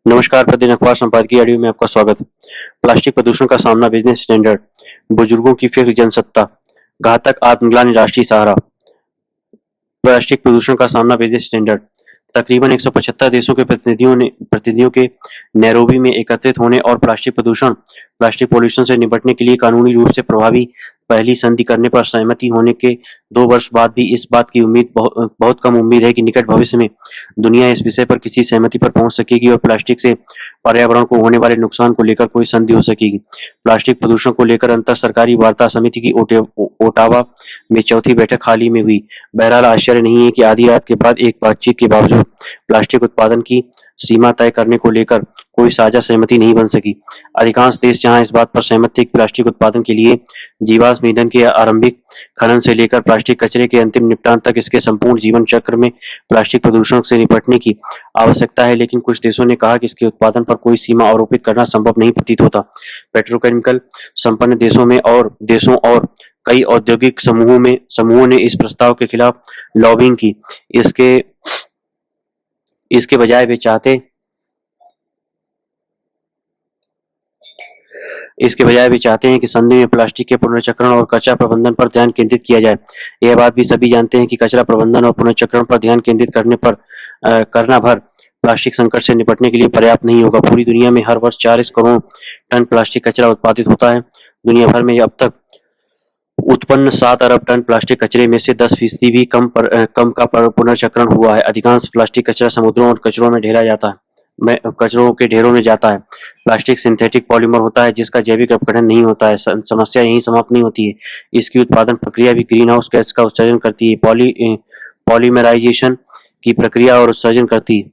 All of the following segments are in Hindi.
नमस्कार, प्रतिदिन अखबार संपादकीय ऑडियो में आपका स्वागत है। प्लास्टिक प्रदूषण का सामना बिजनेस स्टैंडर्ड, बुजुर्गों की फिक्र जनसत्ता, घातक आत्मग्लानि राष्ट्रीय सहारा। प्लास्टिक प्रदूषण का सामना बिजनेस स्टैंडर्ड। तकरीबन 175 देशों के प्रतिनिधियों के नैरोबी में एकत्रित होने और प्लास्टिक पॉल्यूशन से निपटने के लिए कानूनी रूप से प्रभावी पहली संधि करने पर सहमति होने के 2 वर्ष बाद भी इस बात की बहुत कम उम्मीद है कि निकट भविष्य में दुनिया इस विषय पर किसी सहमति पर पहुंच सकेगी और प्लास्टिक से पर्यावरण को होने वाले नुकसान को लेकर कोई संधि हो सकेगी। प्लास्टिक प्रदूषण को लेकर अंतर सरकारी वार्ता समिति की ओटावा में चौथी बैठक हाल ही में हुई। बहरहाल आश्चर्य नहीं है कि आधी रात के बाद एक बातचीत के बावजूद प्लास्टिक उत्पादन की सीमा तय करने को लेकर कोई साझा सहमति नहीं बन सकी। अधिकांश देश जहां इस बात पर सहमत थे कि प्लास्टिक उत्पादन के लिए जीवाश्म ईंधन के आरंभिक खनन से लेकर प्लास्टिक कचरे के अंतिम निपटान तक इसके संपूर्ण जीवन चक्र में प्लास्टिक प्रदूषण से निपटने की आवश्यकता है, लेकिन कुछ देशों ने कहा कि इसके उत्पादन पर कोई सीमा आरोपित करना संभव नहीं प्रतीत होता। पेट्रोकेमिकल संपन्न देशों और कई औद्योगिक समूहों ने इस प्रस्ताव के खिलाफ लॉबिंग की। इसके बजाय वे चाहते हैं कि संधि में प्लास्टिक के पुनर्चक्रण और कचरा प्रबंधन पर ध्यान केंद्रित किया जाए। यह बात भी सभी जानते हैं कि कचरा प्रबंधन और पुनर्चक्रण पर ध्यान केंद्रित करना भर प्लास्टिक संकट से निपटने के लिए पर्याप्त नहीं होगा। पूरी दुनिया में हर वर्ष 40 करोड़ टन प्लास्टिक कचरा उत्पादित होता है। दुनिया भर में अब तक उत्पन्न 7 अरब टन प्लास्टिक कचरे में से 10% भी कम का पुनर्चक्रण हुआ है। अधिकांश प्लास्टिक कचरा समुद्रों और कचरों के ढेरों में जाता है। प्लास्टिक सिंथेटिक पॉलीमर होता है जिसका जैविक अपघटन नहीं होता है। समस्या यहीं समाप्त नहीं होती है, इसकी उत्पादन प्रक्रिया भी ग्रीन हाउस गैस का उत्सर्जन करती है, पॉलीमराइजेशन की प्रक्रिया और उत्सर्जन करती है।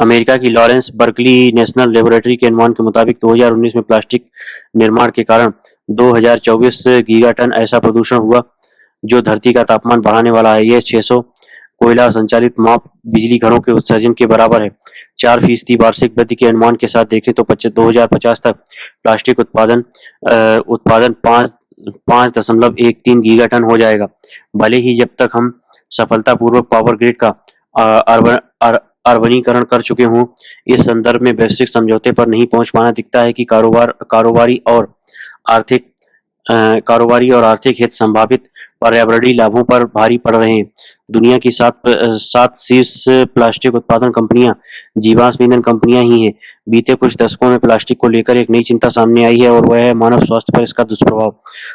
अमेरिका की लॉरेंस बर्कली नेशनल लेबोरेटरी के अनुमान के मुताबिक 2019 में प्लास्टिक निर्माण के कारण 2024 गीगाटन ऐसा प्रदूषण हुआ जो धरती का तापमान बढ़ाने वाला है। यह 600 कोयला संचालित माप बिजली घरों के उत्सर्जन के बराबर है। 4% वार्षिक वृद्धि के अनुमान के साथ देखें तो 2050 तक प्लास्टिक उत्पादन 5.13 गीगाटन हो जाएगा। भले ही जब तक हम सफलतापूर्वक पावर ग्रिड का अर्बनीकरण कर चुके हों, इस संदर्भ में वैश्विक समझौते पर नहीं पहुंच पाना दिखता है कि कारोबारी और आर्थिक हित संभावित पर्यावरणीय लाभों पर भारी पड़ रहे हैं। दुनिया की 7 शीर्ष प्लास्टिक उत्पादन कंपनियां जीवाश्म ईंधन कंपनियां ही हैं। बीते कुछ दशकों में प्लास्टिक को लेकर एक नई चिंता सामने आई है और वह है मानव स्वास्थ्य पर इसका दुष्प्रभाव।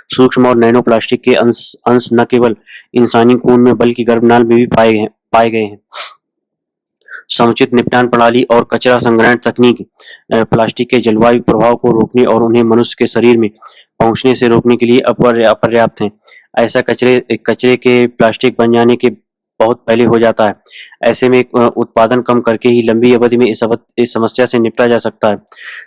सूक्ष्म और नैनो प्लास्टिक के अंश न केवल इंसानी खून में बल्कि गर्भनाल में भी पाए गए हैं। समुचित निपटान प्रणाली और कचरा संग्रहण तकनीक प्लास्टिक के जलवायु प्रभाव को रोकने और उन्हें मनुष्य के शरीर में पहुंचने से रोकने के लिए अपर्याप्त हैं। ऐसा कचरे के प्लास्टिक बन जाने के बहुत पहले हो जाता है। ऐसे में उत्पादन कम करके ही लंबी अवधि में इस समस्या से निपटा जा सकता है।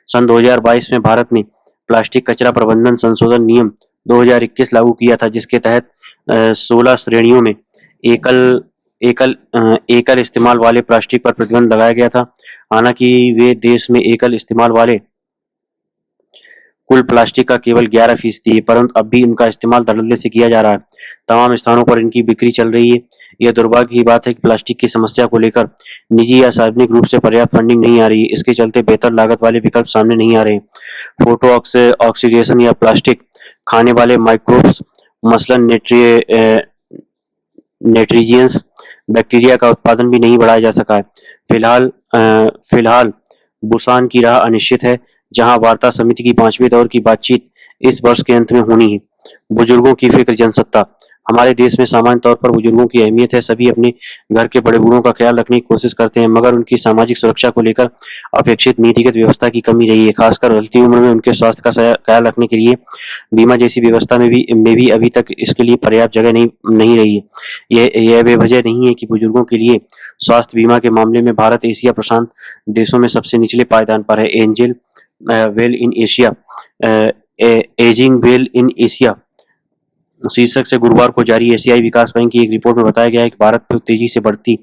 सन 2022 में भारत ने प्लास्टिक कचरा प्रबंधन संशोधन नियम 2021 लागू किया था, जिसके तहत 16 श्रेणियों में एकल इस्तेमाल वाले प्लास्टिक पर प्रतिबंध लगाया गया था। हालांकि वे देश में एकल इस्तेमाल वाले कुल प्लास्टिक का केवल 11% है, परंतु अब भी उनका इस्तेमाल धड़ल्ले से किया जा रहा है। तमाम स्थानों पर इनकी बिक्री चल रही है। यह दुर्भाग्य की बात है कि प्लास्टिक की समस्या को लेकर निजी या सार्वजनिक रूप से पर्याप्त फंडिंग नहीं आ रही है। इसके चलते बेहतर लागत वाले विकल्प सामने नहीं आ रहे। फोटो ऑक्सीडेशन या प्लास्टिक खाने वाले माइक्रोब्स मसलन नेट्रीजियंस बैक्टीरिया का उत्पादन भी नहीं बढ़ाया जा सका है। फिलहाल बुसान की राह अनिश्चित है, जहां वार्ता समिति की 5वें दौर की बातचीत इस वर्ष के अंत में होनी है। बुजुर्गों की फिक्र जनसत्ता। हमारे देश में सामान्य तौर पर बुजुर्गों की अहमियत है। सभी अपने घर के बड़े बूढ़ों का ख्याल रखने की कोशिश करते हैं, मगर उनकी सामाजिक सुरक्षा को लेकर अपेक्षित नीतिगत व्यवस्था की कमी रही है। खासकर ढलती उम्र में उनके स्वास्थ्य का ख्याल रखने के लिए बीमा जैसी व्यवस्था में भी अभी तक इसके लिए पर्याप्त जगह नहीं रही है। यह बेवजह नहीं है कि बुजुर्गों के लिए स्वास्थ्य बीमा के मामले में भारत एशिया प्रशांत देशों में सबसे निचले पायदान पर है। एजिंग वेल इन एशिया शीर्षक से गुरुवार को जारी एशियाई विकास बैंक की एक रिपोर्ट में बताया गया है कि भारत में तेजी से बढ़ती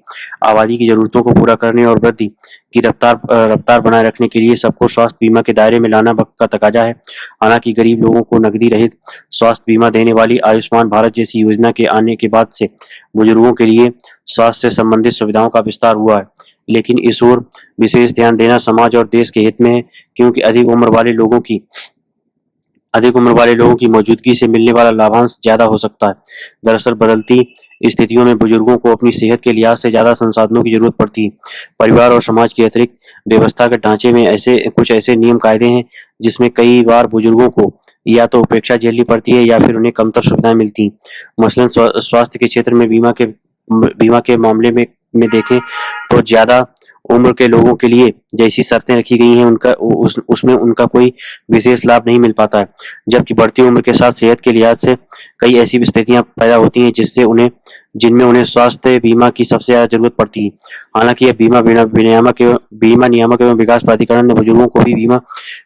आबादी की जरूरतों को पूरा करने और वृद्धि की रफ्तार बनाए रखने के लिए सबको स्वास्थ्य बीमा के दायरे में लाना वक्त का तकाजा है। हालांकि गरीब लोगों को नकदी रहित स्वास्थ्य बीमा देने वाली आयुष्मान भारत जैसी योजना के आने के बाद से बुजुर्गों के लिए स्वास्थ्य से संबंधित सुविधाओं का विस्तार हुआ है, लेकिन इस ओर विशेष ध्यान देना समाज और देश के हित में है, क्योंकि अधिक उम्र वाले लोगों की मौजूदगी से मिलने वाला लाभांश ज्यादा हो सकता है। दरअसल बदलती स्थितियों में बुजुर्गों को अपनी सेहत के लिहाज से ज्यादा संसाधनों की जरूरत पड़ती है। परिवार और समाज के अतिरिक्त व्यवस्था के ढांचे में कुछ ऐसे नियम कायदे हैं जिसमें कई बार बुजुर्गों को या तो उपेक्षा झेलनी पड़ती है या फिर उन्हें कमतर सुविधाएं मिलती हैं। मसलन स्वास्थ्य के क्षेत्र में बीमा के मामले में देखें तो ज्यादा उम्र के लोगों के लिए जैसी शर्तें रखी गई हैं उसमें उनका कोई विशेष लाभ नहीं मिल पाता है, जबकि बढ़ती उम्र के साथ सेहत के लिहाज से कई ऐसी स्थितियां पैदा होती हैं जिनमें उन्हें स्वास्थ्य बीमा की सबसे ज्यादा जरूरत पड़ती है। हालांकि यह बीमा नियामक एवं विकास प्राधिकरण ने बुजुर्गों को भी बीमा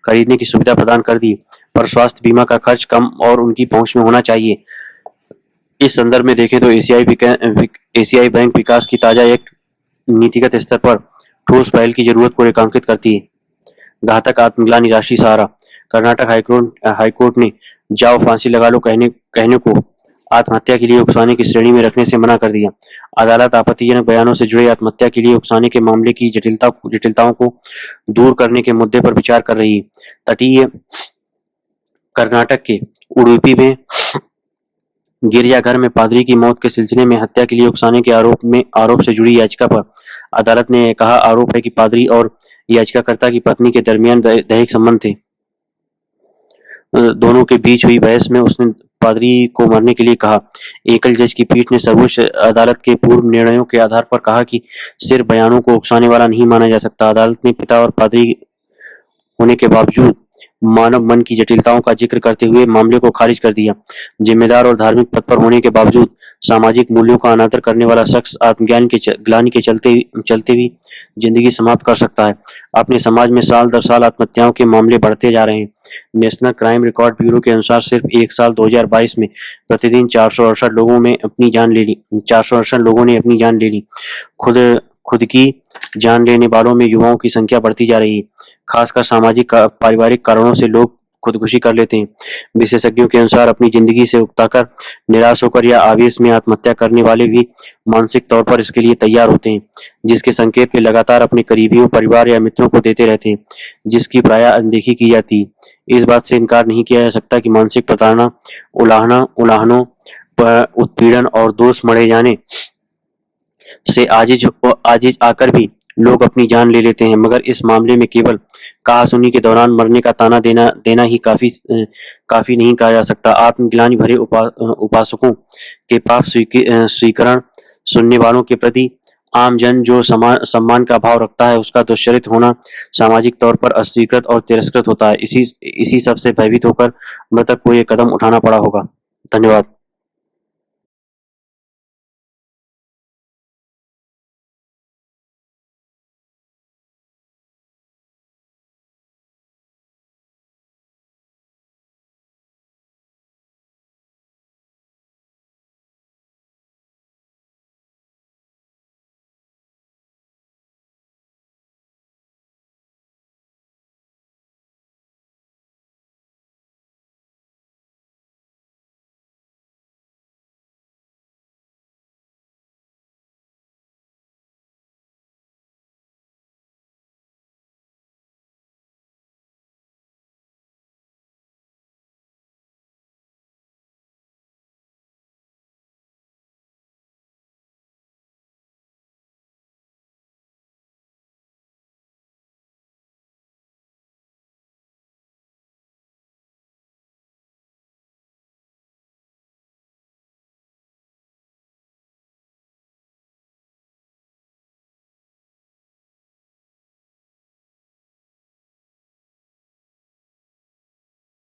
खरीदने की सुविधा प्रदान कर दी, पर स्वास्थ्य बीमा का खर्च कम और उनकी पहुंच में होना चाहिए। इस संदर्भ में देखें तो एशियाई बैंक विकास की ताजा एक नीतिगत स्तर पर ठोस पहल की जरूरत को रेखांकित करती है। घातक आत्मग्लानि राष्ट्रीय सहारा। कर्नाटक हाईकोर्ट ने जाओ फांसी लगा लो कहने को आत्महत्या के लिए उकसाने की श्रेणी में रखने से मना कर दिया। अदालत आपत्तिजनक बयानों से जुड़े आत्महत्या के लिए उकसाने के मामले की जटिलताओं को दूर करने के मुद्दे पर विचार कर रही है। तटीय कर्नाटक के उडुपी में गिरजाघर में पादरी की मौत के सिलसिले में हत्या के लिए उकसाने के आरोप से जुड़ी याचिका पर अदालत ने कहा आरोप है कि पादरी और याचिकाकर्ता की पत्नी के दरमियान दैहिक संबंध थे। दोनों के बीच हुई बहस में उसने पादरी को मरने के लिए कहा। एकल जज की पीठ ने सर्वोच्च अदालत के पूर्व निर्णयों के आधार पर कहा कि सिर्फ बयानों को उकसाने वाला नहीं माना जा सकता। अदालत ने पिता और पादरी होने के बावजूद मानव मन की जटिलताओं का जिक्र करते हुए मामले को खारिज कर दिया। जिम्मेदार और धार्मिक पद पर होने के बावजूद सामाजिक मूल्यों का अनादर करने वाला शख्स ग्लानि के चलते भी जिंदगी समाप्त कर सकता है। अपने समाज में साल दर साल आत्महत्याओं के मामले बढ़ते जा रहे हैं। नेशनल क्राइम रिकॉर्ड ब्यूरो के अनुसार सिर्फ एक साल 2022 में प्रतिदिन 468 लोगों ने अपनी जान ले ली। खुद की जान लेने वालों में युवाओं की संख्या बढ़ती जा रही है। खासकर सामाजिक पारिवारिक कारणों से लोग खुदकुशी कर लेते हैं। विशेषज्ञों के अनुसार अपनी जिंदगी से उकताकर, निराश होकर या आवेश में आत्महत्या करने वाले भी मानसिक तौर पर इसके लिए तैयार होते हैं, जिसके संकेत वे लगातार अपने करीबियों, परिवार या मित्रों को देते रहते हैं, जिसकी प्रायः अनदेखी की जाती है। इस बात से इनकार नहीं किया जा सकता कि मानसिक प्रताड़ना, उलाहनों पर उत्पीड़न और दोष मढ़े जाने से आजिज आकर भी लोग अपनी जान ले लेते हैं, मगर इस मामले में केवल कहासुनी के दौरान मरने का ताना देना ही काफी नहीं कहा जा सकता। आत्मग्लानि भरे उपासकों के पाप स्वीकरण सुनने वालों के प्रति आम जन जो सम्मान का भाव रखता है, उसका दुष्चरित होना सामाजिक तौर पर अस्वीकृत और तिरस्कृत होता है। इसी सब से भयभीत होकर मृतक को ये कदम उठाना पड़ा होगा। धन्यवाद।